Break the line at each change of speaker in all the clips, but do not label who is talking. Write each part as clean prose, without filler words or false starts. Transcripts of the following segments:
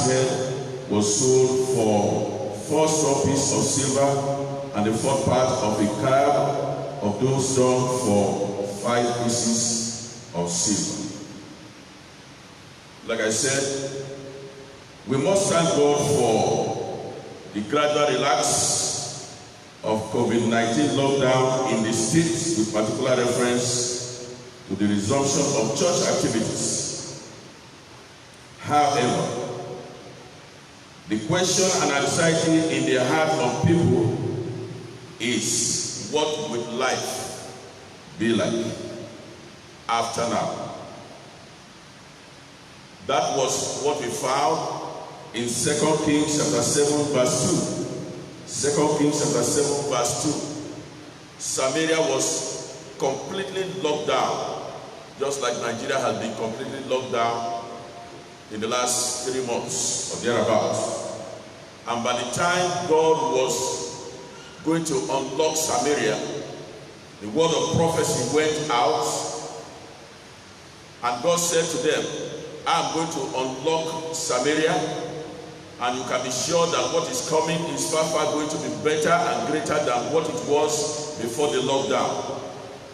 head was sold for 4 straw pieces of silver, and the 4th part of a cab of those dung for 5 pieces of silver. Like I said, we must thank God for the gradual relax of COVID-19 lockdown in the states, with particular reference to the resumption of church activities. However, the question and anxiety in the heart of people is, what would life be like after now? That was what we found in 2 Kings chapter 7 verse 2. 2 Kings chapter 7 verse 2. Samaria was completely locked down, just like Nigeria has been completely locked down in the last 3 months or thereabouts. And by the time God was going to unlock Samaria, the word of prophecy went out, and God said to them, I am going to unlock Samaria, and you can be sure that what is coming is far, far going to be better and greater than what it was before the lockdown.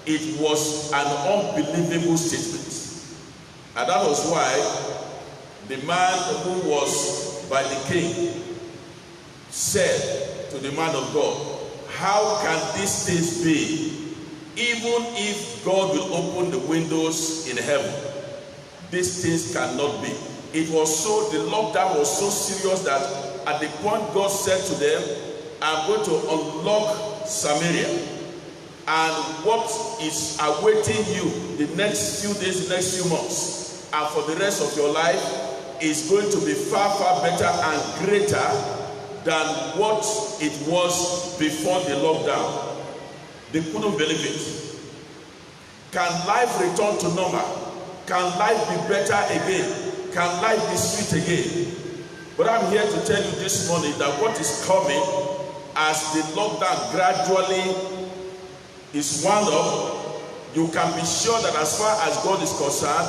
It was an unbelievable statement. And that was why the man who was by the king said to the man of God, how can these things be? Even if God will open the windows in heaven, these things cannot be. It was so, the lockdown was so serious that at the point God said to them, I'm going to unlock Samaria, and what is awaiting you the next few days, the next few months, and for the rest of your life is going to be far, far better and greater than what it was before the lockdown. They couldn't believe it. Can life return to normal? Can life be better again? Can life be sweet again? But I'm here to tell you this morning that what is coming as the lockdown gradually is wound up, you can be sure that as far as God is concerned,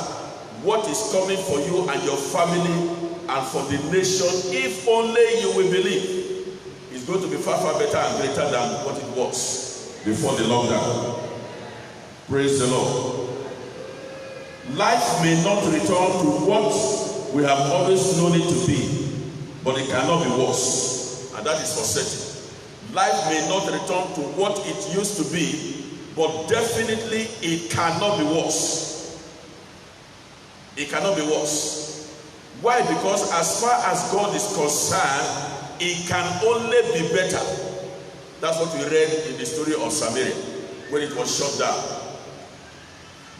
what is coming for you and your family and for the nation, if only you will believe, is going to be far, far better and greater than what it was before the lockdown. Praise the Lord. Life may not return to what we have always known it to be, but it cannot be worse, and that is for certain. Life may not return to what it used to be, but definitely it cannot be worse. It cannot be worse. Why? Because as far as God is concerned, it can only be better. That's what we read in the story of Samaria when it was shut down.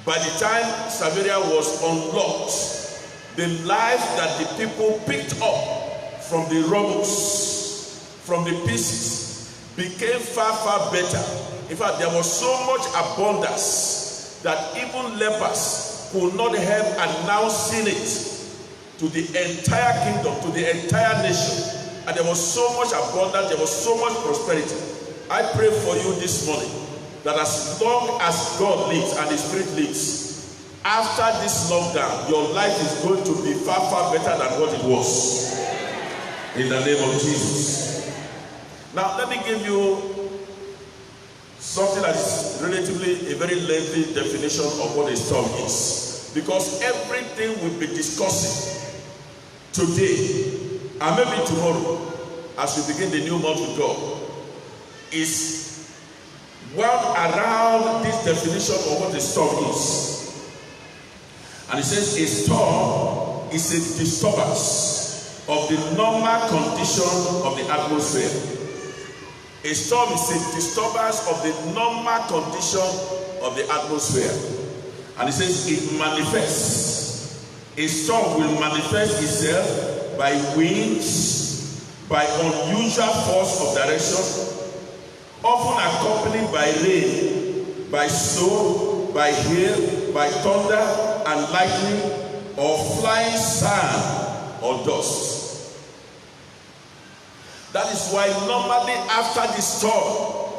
By the time Samaria was unlocked, the life that the people picked up from the rubble, from the pieces, became far, far better. In fact, there was so much abundance that even lepers could not help announcing it to the entire kingdom, to the entire nation. And there was so much abundance, there was so much prosperity. I pray for you this morning that as long as God lives and His Spirit lives, after this lockdown, your life is going to be far, far better than what it was. In the name of Jesus. Now, let me give you something that is relatively a very lengthy definition of what a storm is. Because everything we'll be discussing today, and maybe tomorrow, as we begin the new month with God, is wound around this definition of what a storm is. And it says a storm is a disturbance of the normal condition of the atmosphere. A storm is a disturbance of the normal condition of the atmosphere. And it says it manifests. A storm will manifest itself by winds, by unusual force of direction, often accompanied by rain, by snow, by hail, by thunder and lightning, or flying sand or dust. That is why normally after the storm,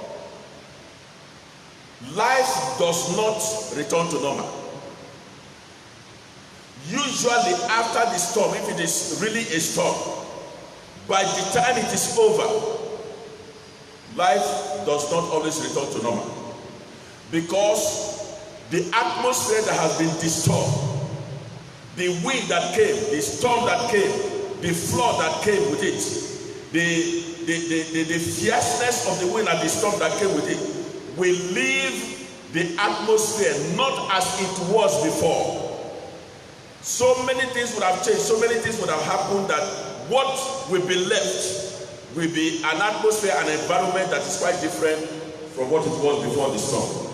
life does not return to normal. Usually after the storm, if it is really a storm, by the time it is over, life does not always return to normal. Because the atmosphere that has been disturbed, the wind that came, the storm that came, the flood that came with it, the fierceness of the wind and the storm that came with it, will leave the atmosphere not as it was before. So many things would have changed, so many things would have happened, that what will be left will be an atmosphere, an environment that is quite different from what it was before the storm.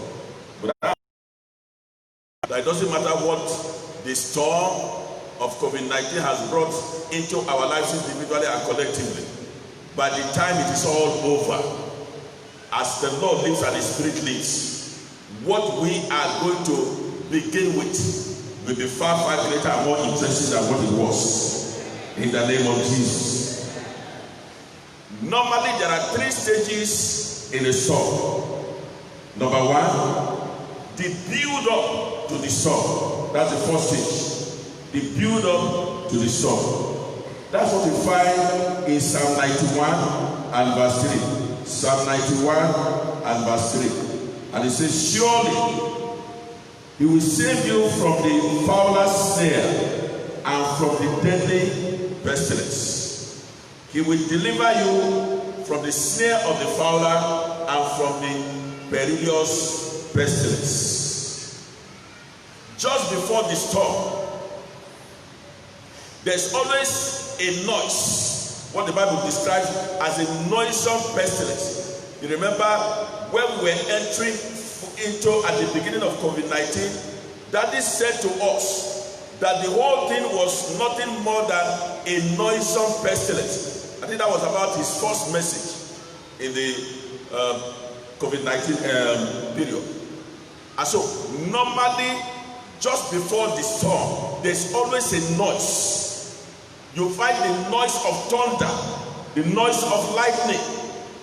But it doesn't matter what the storm of COVID-19 has brought into our lives individually and collectively. By the time it is all over, as the Lord lives and His Spirit lives, what we are going to begin with will be far, far greater and more interesting than what it was. In the name of Jesus. Normally, there are 3 stages in a storm. Number 1, the build up to the storm. That's the first stage. The build up to the storm. That's what we find in Psalm 91 and verse 3. Psalm 91 and verse 3. And it says, surely He will save you from the fowler's snare and from the deadly pestilence. He will deliver you from the snare of the fowler and from the perilous pestilence. Just before the storm, there's always a noise, what the Bible describes as a noisome pestilence. You remember when we were entering into at the beginning of COVID-19, Daddy said to us that the whole thing was nothing more than a noisome pestilence. I think that was about his first message in the COVID-19 period. And so normally, just before the storm, there's always a noise. You find the noise of thunder, the noise of lightning.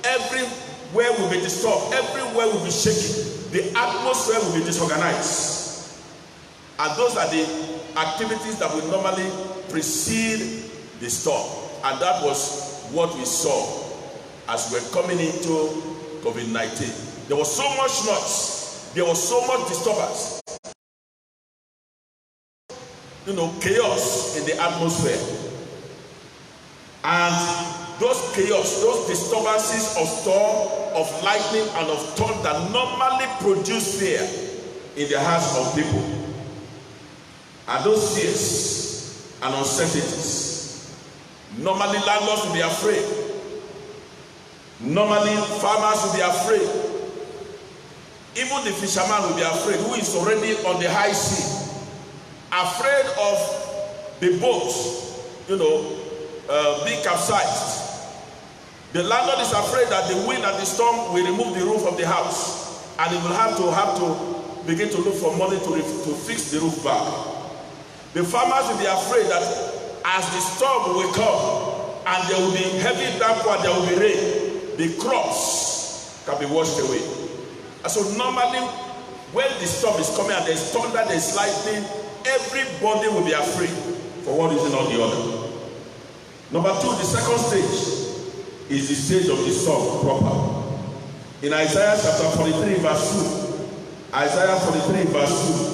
Everywhere will be disturbed, everywhere will be shaking. The atmosphere will be disorganized. And those are the activities that will normally precede the storm. And that was what we saw as we're coming into COVID-19. There was so much noise, there was so much disturbance, chaos in the atmosphere. And those chaos, those disturbances of storm, of lightning, and of thunder normally produce fear in the hearts of people. And those fears and uncertainties, normally landlords will be afraid. Normally farmers will be afraid. Even the fisherman will be afraid, who is already on the high sea, afraid of the boat, being capsized. The landlord is afraid that the wind and the storm will remove the roof of the house, and he will have to begin to look for money to fix the roof back. The farmers will be afraid that as the storm will come and there will be heavy downpour, there will be rain, the crops can be washed away. And so normally when the storm is coming and there's thunder, there's lightning, everybody will be afraid for one reason or the other. Number 2, the second stage is the stage of the storm proper. In Isaiah chapter 43 verse 2, Isaiah 43 verse 2,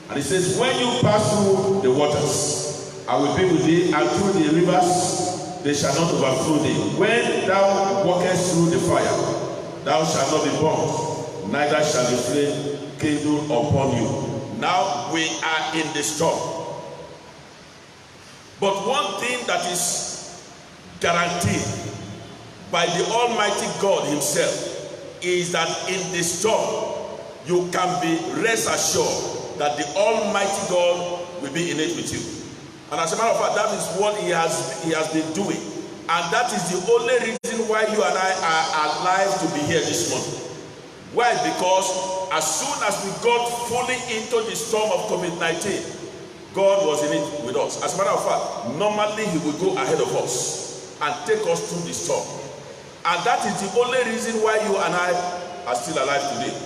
and it says, when you pass through the waters, I will be with thee, and through the rivers, they shall not overflow thee. When thou walkest through the fire, thou shalt not be burned, neither shall the flame kindle upon you. Now we are in the storm. But one thing that is guaranteed by the Almighty God Himself is that in the storm, you can be rest assured that the Almighty God will be in it with you. And as a matter of fact, that is what He has been doing. And that is the only reason why you and I are alive to be here this morning. Why? Because as soon as we got fully into the storm of COVID-19, God was in it with us. As a matter of fact, normally He will go ahead of us and take us through the storm. And that is the only reason why you and I are still alive today.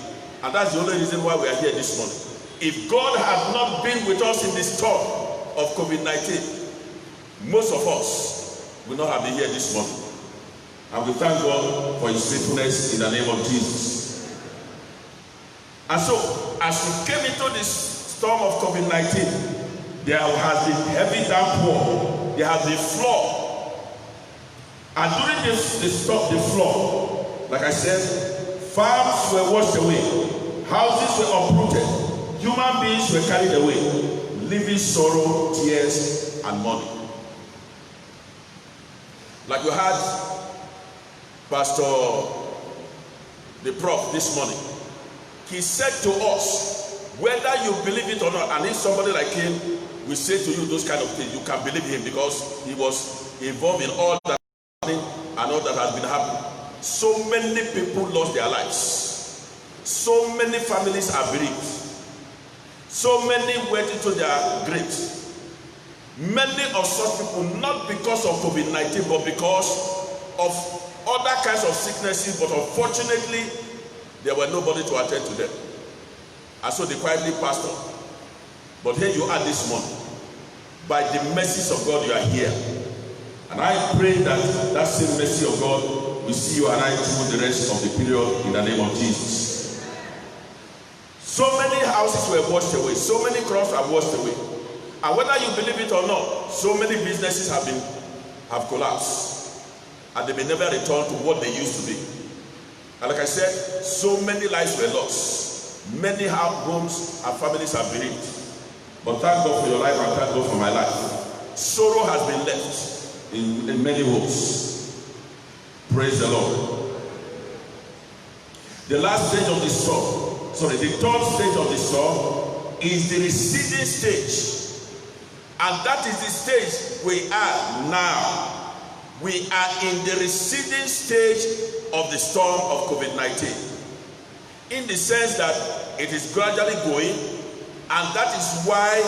And that's the only reason why we are here this morning. If God had not been with us in the storm, of COVID-19, most of us will not have been here this morning. And we thank God for his faithfulness in the name of Jesus. And so, as we came into this storm of COVID-19, there has been heavy downpour. There has been flood. And during the flood, like I said, farms were washed away, houses were uprooted, human beings were carried away, leaving sorrow, tears, and mourning. Like we had Pastor the Prof this morning. He said to us, whether you believe it or not, and if somebody like him will say to you those kind of things, you can believe him because he was involved in all that and all that has been happening. So many people lost their lives. So many families are bereaved. So many went into their graves. Many of such people, not because of COVID-19, but because of other kinds of sicknesses, but unfortunately, there were nobody to attend to them. And so they quietly passed on. But here you are this morning. By the mercies of God, you are here. And I pray that that same mercy of God will see you and I through the rest of the period in the name of Jesus. So many houses were washed away. So many crops are washed away. And whether you believe it or not, so many businesses have collapsed. And they may never return to what they used to be. And like I said, so many lives were lost. Many homes and families are bereaved. But thank God for your life and thank God for my life. Sorrow has been left in many homes. Praise the Lord. The last stage of the storm, the third stage of the storm is the receding stage. And that is the stage we are now. We are in the receding stage of the storm of COVID-19. In the sense that it is gradually going, and that is why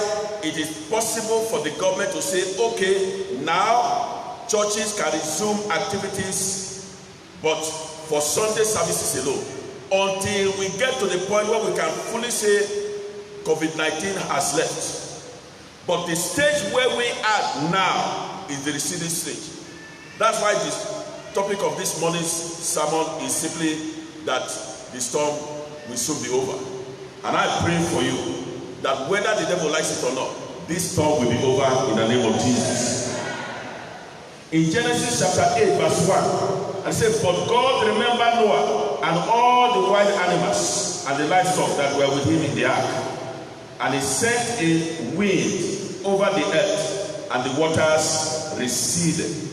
it is possible for the government to say, okay, now churches can resume activities, but for Sunday services alone, until we get to the point where we can fully say COVID-19 has left. But the stage where we are now is the receding stage. That's why this topic of this morning's sermon is simply that the storm will soon be over. And I pray for you that whether the devil likes it or not, this storm will be over in the name of Jesus. In Genesis chapter 8 verse 1, it says, but God remembered Noah and all the wild animals and the livestock that were with him in the ark. And he sent a wind over the earth, and the waters receded.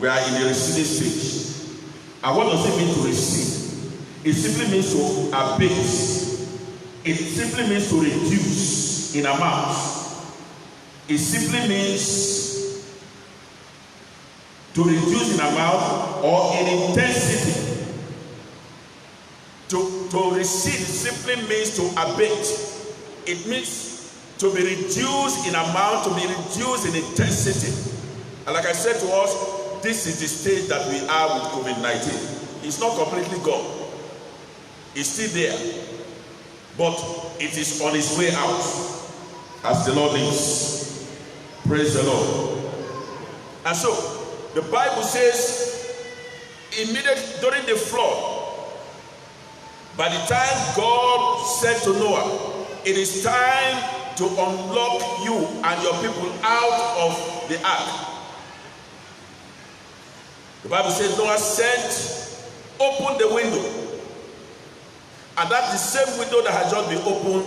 We are in the receding stage. And what does it mean to recede? It simply means to abate. It simply means to reduce in amount. It simply means to reduce in amount or in intensity. To recede simply means to abate. It means to be reduced in amount, to be reduced in intensity. And like I said to us, this is the stage that we are with COVID-19. It's not completely gone. It's still there. But it is on its way out as the Lord lives. Praise the Lord. And so, the Bible says, immediately during the flood, by the time God said to Noah, it is time to unlock you and your people out of the ark. The Bible says Noah opened the window. And that's the same window that has just been opened.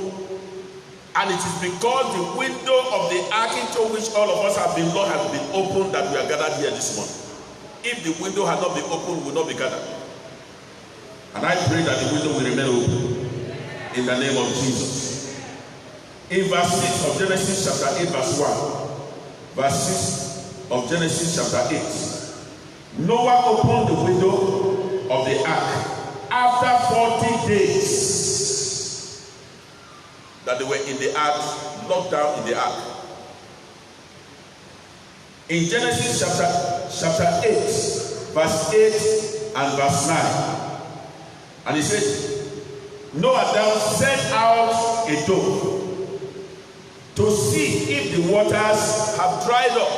And it is because the window of the ark into which all of us have been Lord has been opened that we are gathered here this morning. If the window had not been opened, we will not be gathered. And I pray that the window will remain open in the name of Jesus. In verse 6 of Genesis chapter 8 verse 1, verse 6 of Genesis chapter 8, Noah opened the window of the ark after 40 days that they were in the ark, locked down in the ark. In Genesis chapter 8, verse 8 and verse 9, and he said, Noah then sent out a dove to see if the waters have dried up.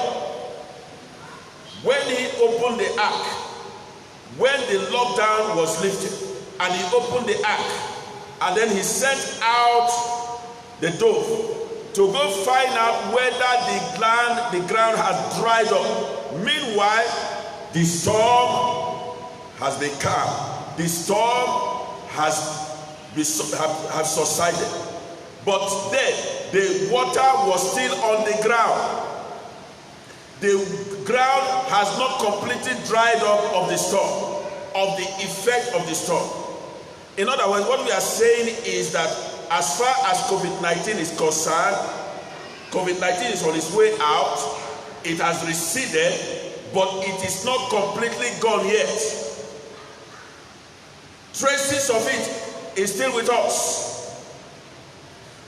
When he opened the ark, when the lockdown was lifted, and he opened the ark, and then he sent out the dove to go find out whether the ground has dried up. Meanwhile, the storm has been calm. The storm has subsided. But then the water was still on the ground. The ground has not completely dried up of the storm, of the effect of the storm. In other words, what we are saying is that as far as COVID-19 is concerned, COVID-19 is on its way out. It has receded, but it is not completely gone yet. Traces of it is still with us.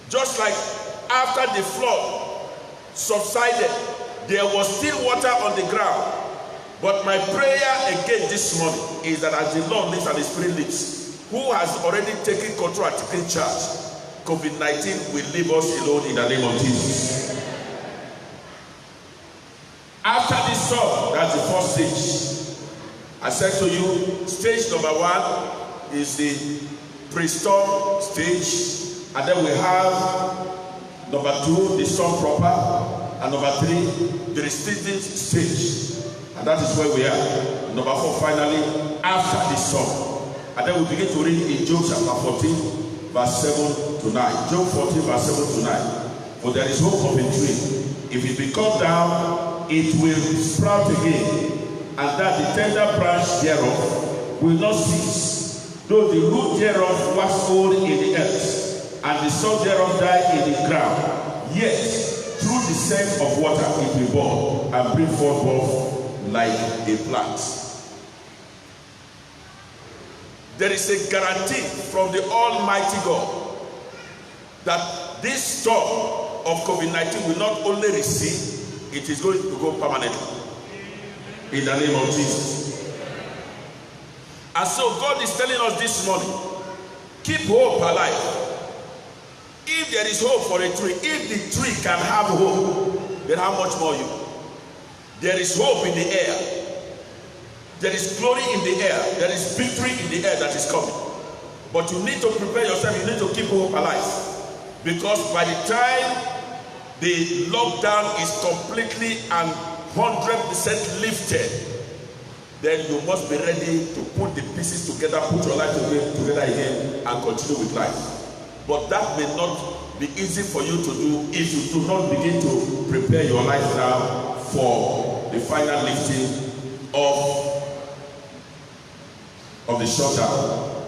Just like after the flood subsided, there was still water on the ground. But my prayer again this morning is that as the Lord lives and the Spirit lives, who has already taken control and taken charge, COVID-19 will leave us alone in the name of Jesus. After this storm, that's the first stage. I said to you, stage number 1 is the pre-storm stage, and then we have number 2, the storm proper, and number 3, the receding stage, and that is where we are. Number 4, finally, after the storm. And then we begin to read in Job chapter 14, verse 7 to 9. Job 14, verse 7 to 9. For there is hope of a tree. If it be cut down, it will sprout again, and that the tender branch thereof will not cease. Though the root thereof wax old in the earth, and the stalk thereof die in the ground, yet through the scent of water it will burn, and bring forth like a plant. There is a guarantee from the Almighty God that this storm of COVID-19 will not only recede, it is going to go permanently. In the name of Jesus. And so God is telling us this morning, keep hope alive. If there is hope for a tree, if the tree can have hope, then how much more you? There is hope in the air. There is glory in the air. There is victory in the air that is coming. But you need to prepare yourself. You need to keep hope alive. Because by the time the lockdown is completely and 100% lifted, then you must be ready to put the pieces together, put your life together again, and continue with life. But that may not be easy for you to do if you do not begin to prepare your life now for the final lifting of the shutdown.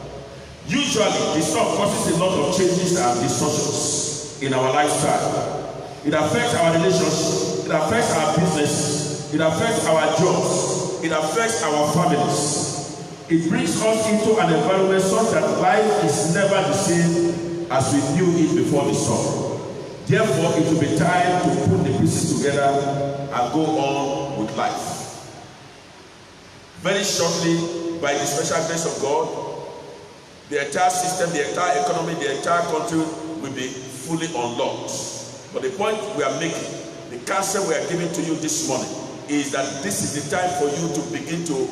Usually, the storm causes a lot of changes and distortions in our lifestyle. It affects our relationships, it affects our business, it affects our jobs, it affects our families. It brings us into an environment such that life is never the same as we knew it before the storm. Therefore, it will be time to put the pieces together and go on with life. Very shortly, by the special grace of God, the entire system, the entire economy, the entire country will be fully unlocked. But the point we are making, the counsel we are giving to you this morning, is that this is the time for you to begin to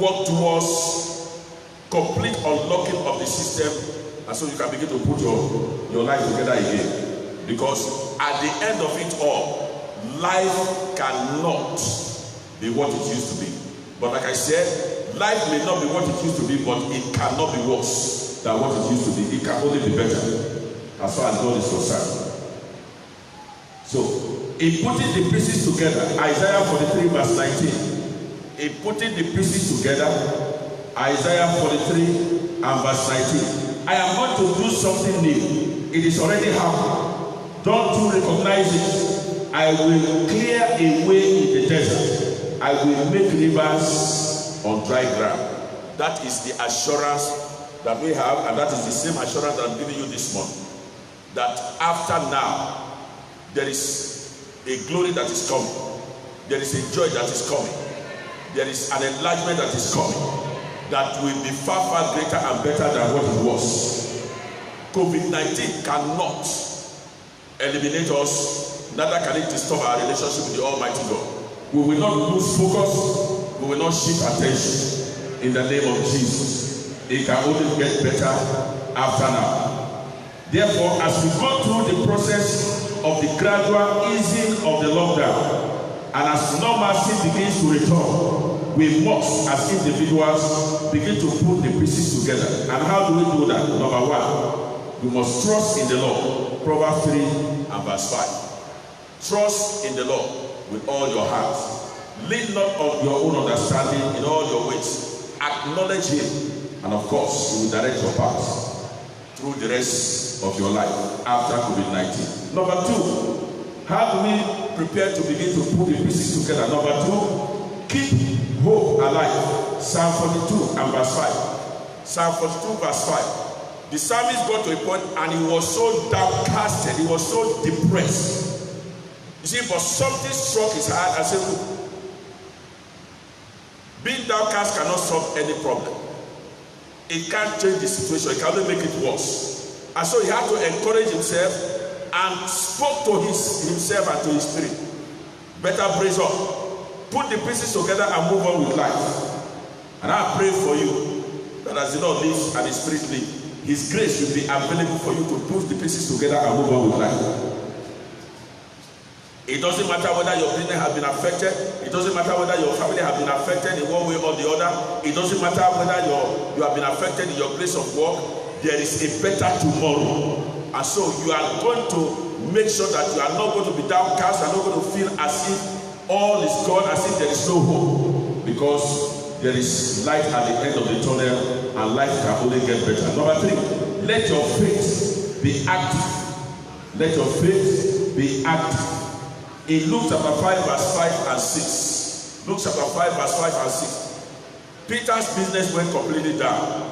work towards complete unlocking of the system, and so you can begin to put your life together again. Because at the end of it all, life cannot be what it used to be. But like I said, life may not be what it used to be, but it cannot be worse than what it used to be. It can only be better as far as God is concerned. So, in putting the pieces together, Isaiah 43 verse 19. In putting the pieces together, Isaiah 43 and verse 19. I am going to do something new. It is already happened. Don't you recognize it? I will clear a way in the desert. I will make rivers on dry ground. That is the assurance that we have, and that is the same assurance that I'm giving you this morning. That after now, there is a glory that is coming. There is a joy that is coming. There is an enlargement that is coming that will be far, far greater and better than what it was. COVID-19 cannot eliminate us, neither can it disturb our relationship with the Almighty God. We will not lose focus, we will not shift attention in the name of Jesus. It can only get better after now. Therefore, as we go through the process of the gradual easing of the lockdown, and as normalcy begins to return, we must, as individuals, begin to put the pieces together. And how do we do that? Number one, we must trust in the Lord. Proverbs 3 and verse 5. Trust in the Lord with all your heart. Lean not on your own understanding in all your ways. Acknowledge Him, and of course, He will direct your path through the rest of your life after COVID-19. Number two, how do we prepare to begin to put the pieces together? Number two, keep hope alive. Psalm 42 and verse 5. Psalm 42 verse 5. The psalmist got to a point and he was so downcasted, he was so depressed. You see, but something struck his heart and said, look, being downcast cannot solve any problem. It can't change the situation, it can only make it worse. And so he had to encourage himself and spoke to himself and to his spirit. Better brace up, put the pieces together and move on with life. And I pray for you that as the Lord lives and his spirit lives, his grace will be available for you to put the pieces together and move on with life. It doesn't matter whether your business has been affected. It doesn't matter whether your family has been affected in one way or the other. It doesn't matter whether you have been affected in your place of work. There is a better tomorrow. And so you are going to make sure that you are not going to be downcast. You are not going to feel as if all is gone, as if there is no hope. Because there is light at the end of the tunnel, and life can only get better. Number three, let your faith be active. Let your faith be active. In Luke chapter 5 verse 5 and 6. Luke chapter 5 verse 5 and 6. Peter's business went completely down.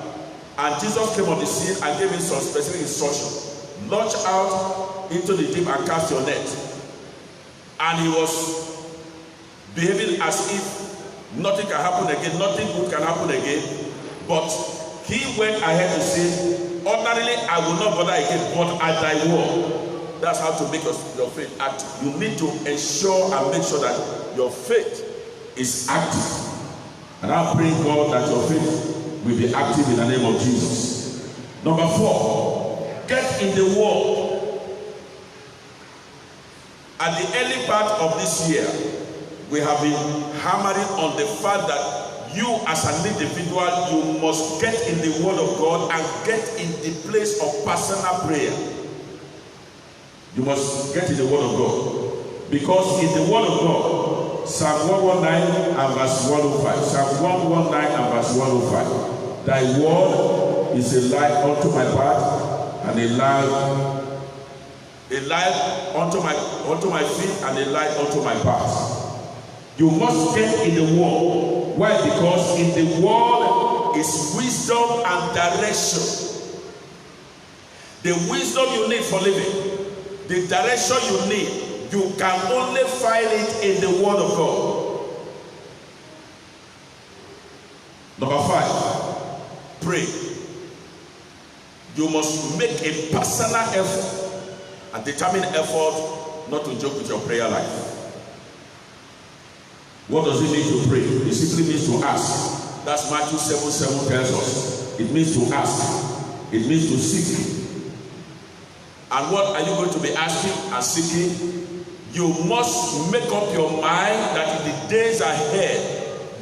And Jesus came on the scene and gave him some specific instructions. Launch out into the deep and cast your net. And he was behaving as if nothing can happen again, nothing good can happen again. But he went ahead to say, ordinarily I will not bother again, but at thy word. That's how to make your faith active. You need to ensure and make sure that your faith is active. And I pray, God, that your faith will be active in the name of Jesus. Number 4, get in the word. At the early part of this year, we have been hammering on the fact that you as an individual, you must get in the word of God and get in the place of personal prayer. You must get in the word of God. Because in the word of God, Psalm 119 and verse 105. Psalm 119 and verse 105. Thy word is a light unto my path and a light unto my feet and a light unto my path. You must get in the word. Why? Because in the word is wisdom and direction. The wisdom you need for living, the direction you need, you can only find it in the word of God. Number 5, pray. You must make a personal effort, a determined effort not to joke with your prayer life. What does it mean to pray? It simply means to ask. That's Matthew 7:7 tells us. It means to ask. It means to seek. And what are you going to be asking and seeking? You must make up your mind that in the days ahead,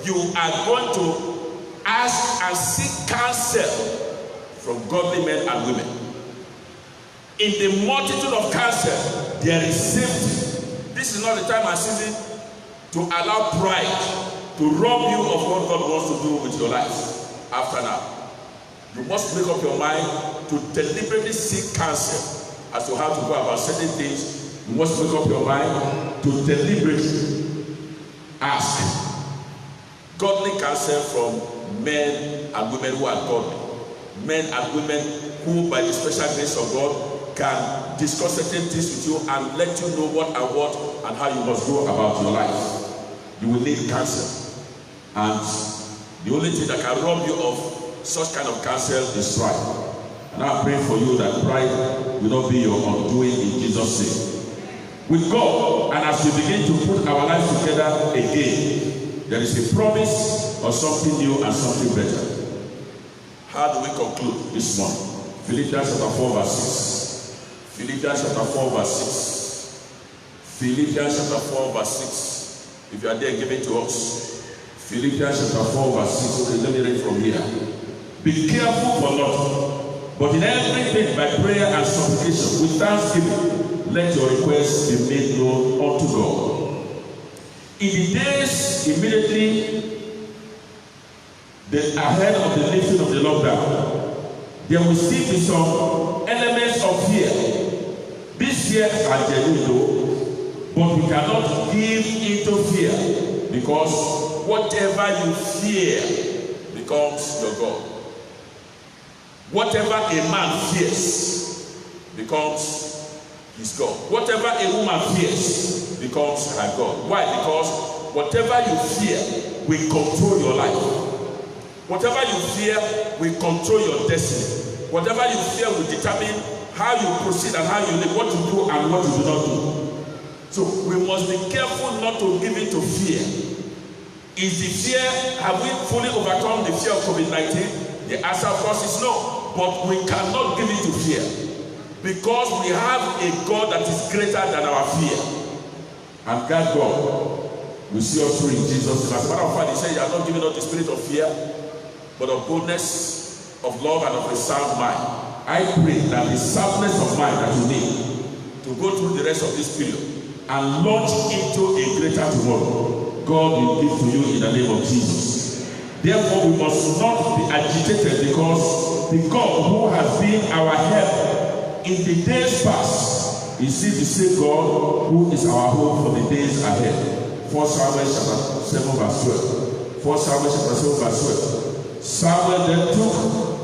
you are going to ask and seek counsel from godly men and women. In the multitude of counsel, there is safety. This is not the time and season to allow pride to rob you of what God wants to do with your life after now. You must make up your mind to deliberately seek counsel as to how to go about certain things. You must make up your mind to deliberately ask godly counsel from men and women who are godly. Men and women who, by the special grace of God, can discuss certain things with you and let you know what and how you must go about your life. You will need counsel. And the only thing that can rob you of such kind of counsel is pride. And I pray for you that pride will will not be your undoing in Jesus' name. With God, and as we begin to put our lives together again, there is a promise of something new and something better. How do we conclude this morning? Philippians chapter 4 verse 6. Philippians chapter 4 verse 6. Philippians chapter 4 verse 6. If you are there, give it to us. Philippians chapter 4 verse 6. Okay, let me read from here. Be careful for nothing, but in everything by prayer and supplication with thanksgiving, let your requests be made known unto God. In the days immediately ahead of the lifting of the lockdown, there will still be some elements of fear. These fears are genuine though, but we cannot give into fear, because whatever you fear becomes your God. Whatever a man fears becomes his God. Whatever a woman fears becomes her God. Why? Because whatever you fear will control your life. Whatever you fear will control your destiny. Whatever you fear will determine how you proceed and how you live, what you do and what you do not do. So we must be careful not to give in to fear. Is the fear, have we fully overcome the fear of COVID-19? The answer of course is no. But we cannot give in to fear, because we have a God that is greater than our fear. And that God will see us through in Jesus' name. As a matter of fact, he said, you are not giving us the spirit of fear, but of boldness, of love, and of a sound mind. I pray that the soundness of mind that you need to go through the rest of this period and launch into a greater tomorrow, God will give to you in the name of Jesus. Therefore, we must not be agitated, because the God who has been our help in the days past is still the same God who is our hope for the days ahead. 1 Samuel chapter 7 verse 12. 1 Samuel chapter 7 verse 12. Samuel then took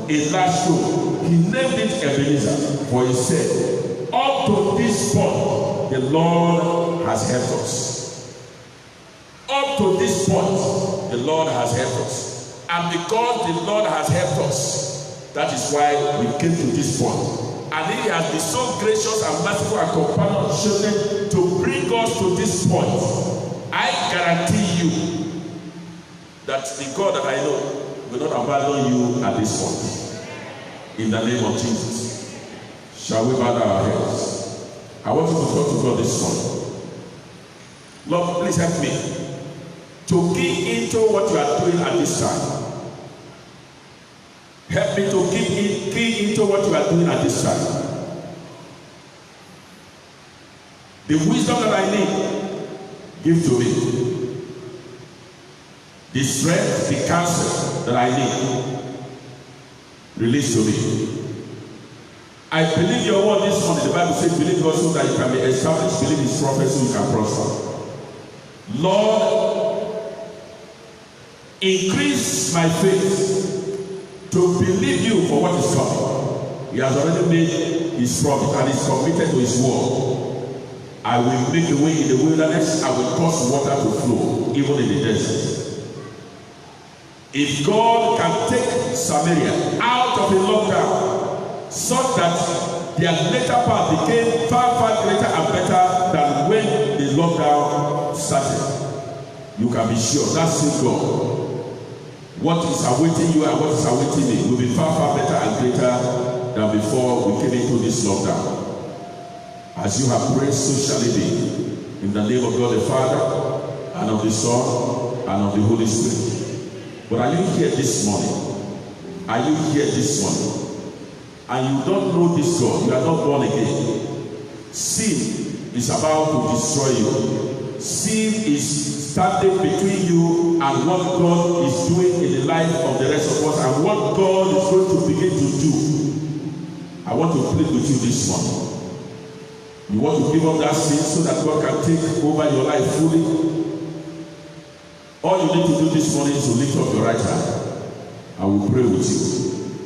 a large stone. He named it Ebenezer, for he said, up to this point, the Lord has helped us. Up to this point, the Lord has helped us. And because the Lord has helped us, that is why we came to this point. And he has been so gracious and merciful and compassionate to bring us to this point. I guarantee you that the God that I know will not abandon you at this point. In the name of Jesus. Shall we bow our heads? I want you to talk to God this morning. Lord, please help me to key into what you are doing at this time. Help me to key into what you are doing at this time. The wisdom that I need, give to me. The strength, the counsel that I need, release to me. I believe your word this morning. The Bible says, believe God so that you can be established. Believe his prophets so you can prosper. Lord, increase my faith to believe you for what is coming. He has already made his promise and is committed to his word. I will make a way in the wilderness. I will cause water to flow, even in the desert. If God can take Samaria out of the lockdown, such that their later part became far, far greater and better than when the lockdown started, you can be sure that's still God. What is awaiting you and what is awaiting me will be far, far better and greater than before we came into this lockdown. As you have prayed, so shall it be. In the name of God the Father, and of the Son, and of the Holy Spirit. But are you here this morning? Are you here this morning? And you don't know this God, you are not born again. Sin is about to destroy you. Sin is standing between you and what God is doing in the life of the rest of us and what God is going to begin to do. I want to plead with you this morning. You want to give up that sin so that God can take over your life fully. All you need to do this morning is to lift up your right hand. I will pray with you.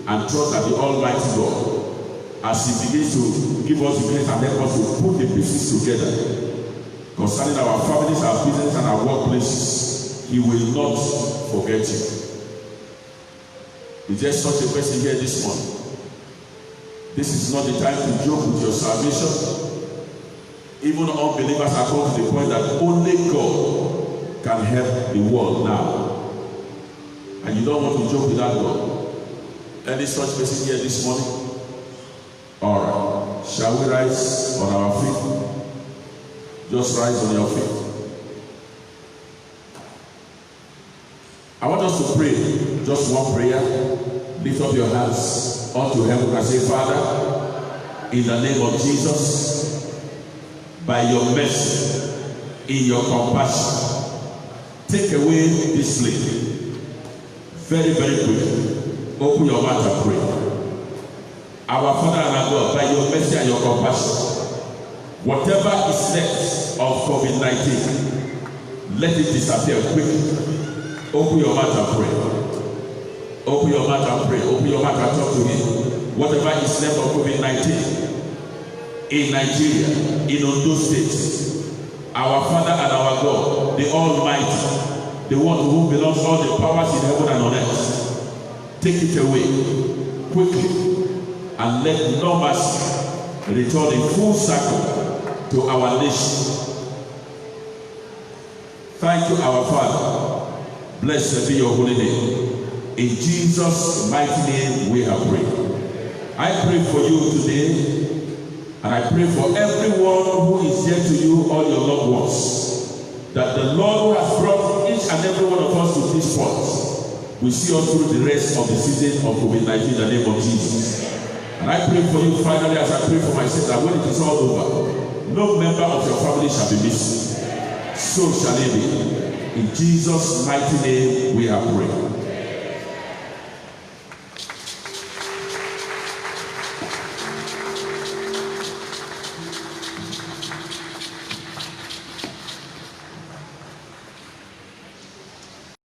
And trust that the Almighty God, as he begins to give us the grace and help us to put the pieces together concerning our families, our business, and our workplaces, he will not forget you. Is there such a person here this morning? This is not the time to joke with your salvation. Even unbelievers have come to the point that only God can help the world now. And you don't want to joke with that God. Any such person here this morning? Alright. Shall we rise on our feet? Just rise on your feet. I want us to pray just one prayer. Lift up your hands unto heaven and say, Father, in the name of Jesus, by your mercy, in your compassion, take away this slave. Very, very quick. Open your mouth and pray. Our Father and our God, by your mercy and your compassion, whatever is left of COVID-19, let it disappear quickly. Open your mouth and pray. Open your mouth and pray. Open your mouth and talk to him. Whatever is left of COVID-19 in Nigeria, in Ondo State, our Father and our God, the Almighty, the one to whom belongs all the powers in heaven and on earth, take it away quickly and let no mercy return in full circle to our nation. Thank you, our Father. Blessed be your holy name. In Jesus' mighty name we have prayed. I pray for you today, and I pray for everyone who is dear to you, all your loved ones, that the Lord who has brought each and every one of us to this point will see us through the rest of the season of COVID-19 in the name of Jesus. And I pray for you finally, as I pray for myself, that when it is all over, no member of your family shall be missing. So shall it be. In Jesus' mighty name we have prayed.